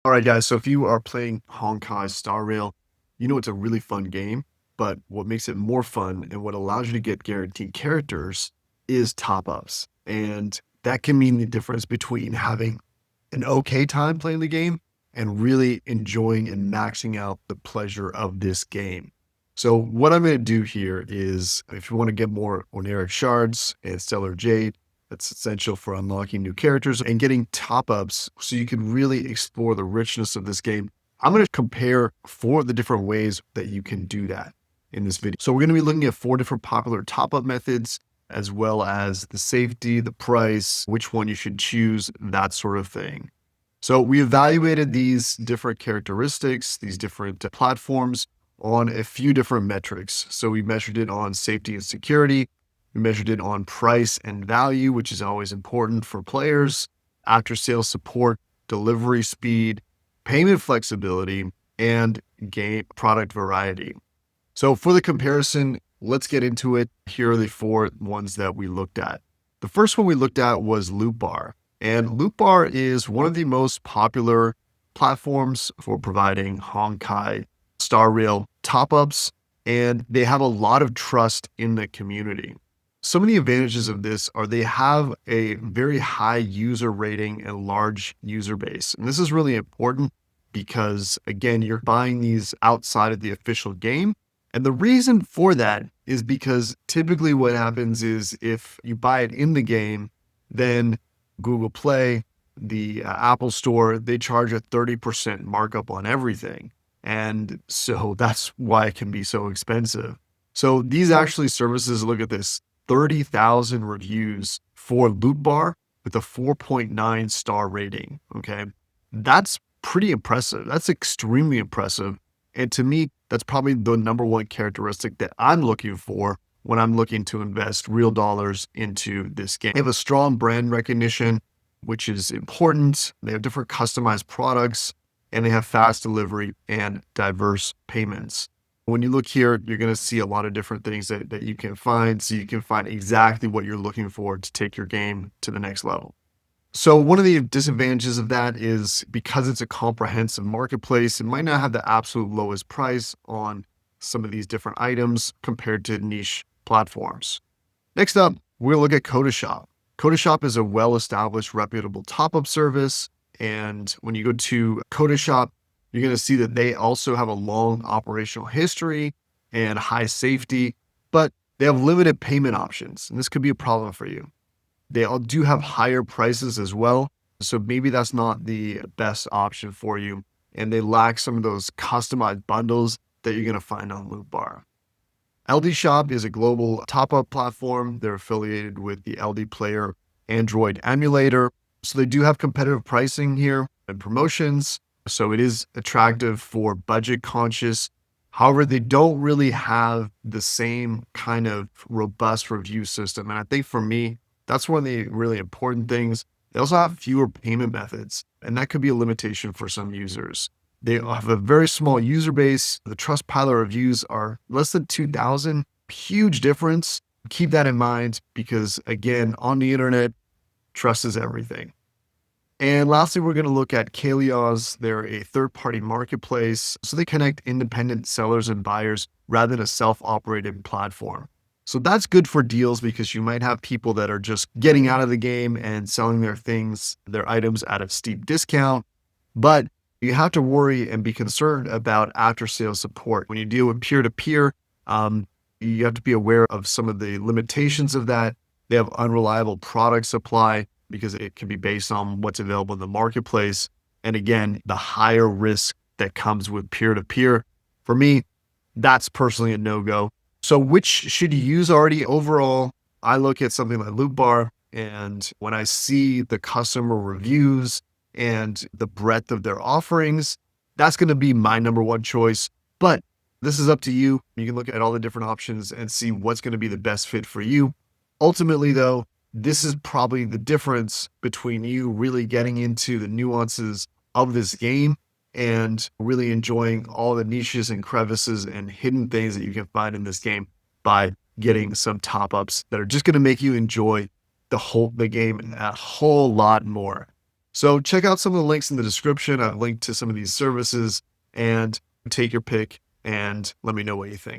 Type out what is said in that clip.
All right, guys. So if you are playing Honkai Star Rail, you know it's a really fun game. But what makes it more fun and what allows you to get guaranteed characters is top ups. And that can mean the difference between having an okay time playing the game and really enjoying and maxing out the pleasure of this game. So what I'm going to do here is if you want to get more Oneric shards and Stellar Jade, that's essential for unlocking new characters and getting top ups so you can really explore the richness of this game. I'm going to compare 4 of the different ways that you can do that in this video. So we're going to be looking at 4 different popular top up methods, as well as the safety, the price, which one you should choose, that sort of thing. So we evaluated these different characteristics, these different platforms on a few different metrics. So we measured it on safety and security. We measured it on price and value, which is always important for players, after sales support, delivery speed, payment flexibility, and game product variety. So for the comparison, let's get into it. Here are the 4 ones that we looked at. The first one we looked at was Loot Bar. And Loot Bar is one of the most popular platforms for providing Honkai Star Rail top-ups, and they have a lot of trust in the community. Some of the advantages of this are they have a very high user rating and large user base. And this is really important because, again, you're buying these outside of the official game. And the reason for that is because typically what happens is if you buy it in the game, then Google Play, the Apple Store, they charge a 30% markup on everything. And so that's why it can be so expensive. So these actually services, look at this, 30,000 reviews for Loot Bar with a 4.9 star rating. Okay. That's pretty impressive. That's extremely impressive. And to me, that's probably the number one characteristic that I'm looking for when I'm looking to invest real dollars into this game. They have a strong brand recognition, which is important. They have different customized products, and they have fast delivery and diverse payments. When you look here, you're going to see a lot of different things that you can find, so you can find exactly what you're looking for to take your game to the next level. So one of the disadvantages of that is because it's a comprehensive marketplace, it might not have the absolute lowest price on some of these different items compared to niche platforms. Next up, we'll look at Coda Shop. Coda Shop is a well-established, reputable top-up service. And when you go to Coda Shop, you're going to see that they also have a long operational history and high safety, but they have limited payment options. And this could be a problem for you. They all do have higher prices as well. So maybe that's not the best option for you. And they lack some of those customized bundles that you're going to find on Loot Bar. LD Shop is a global top-up platform. They're affiliated with the LD Player Android emulator. So they do have competitive pricing here and promotions. So it is attractive for budget conscious. However, they don't really have the same kind of robust review system. And I think for me, that's one of the really important things. They also have fewer payment methods, and that could be a limitation for some users. They have a very small user base. The Trustpilot reviews are less than 2,000. Huge difference. Keep that in mind because, again, on the internet, trust is everything. And lastly, we're going to look at LEAs. They're a third-party marketplace, so they connect independent sellers and buyers rather than a self-operated platform. So that's good for deals because you might have people that are just getting out of the game and selling their things, their items at a steep discount. But you have to worry and be concerned about after-sales support. When you deal with peer-to-peer, you have to be aware of some of the limitations of that. They have unreliable product supply because it can be based on what's available in the marketplace. And again, the higher risk that comes with peer-to-peer. For me, that's personally a no-go. So which should you use already? Overall, I look at something like Loot Bar, and when I see the customer reviews and the breadth of their offerings, that's going to be my number one choice. But this is up to you. You can look at all the different options and see what's going to be the best fit for you. Ultimately, though, this is probably the difference between you really getting into the nuances of this game and really enjoying all the niches and crevices and hidden things that you can find in this game by getting some top-ups that are just going to make you enjoy the game a whole lot more. So check out some of the links in the description. I've linked to some of these services and take your pick and let me know what you think.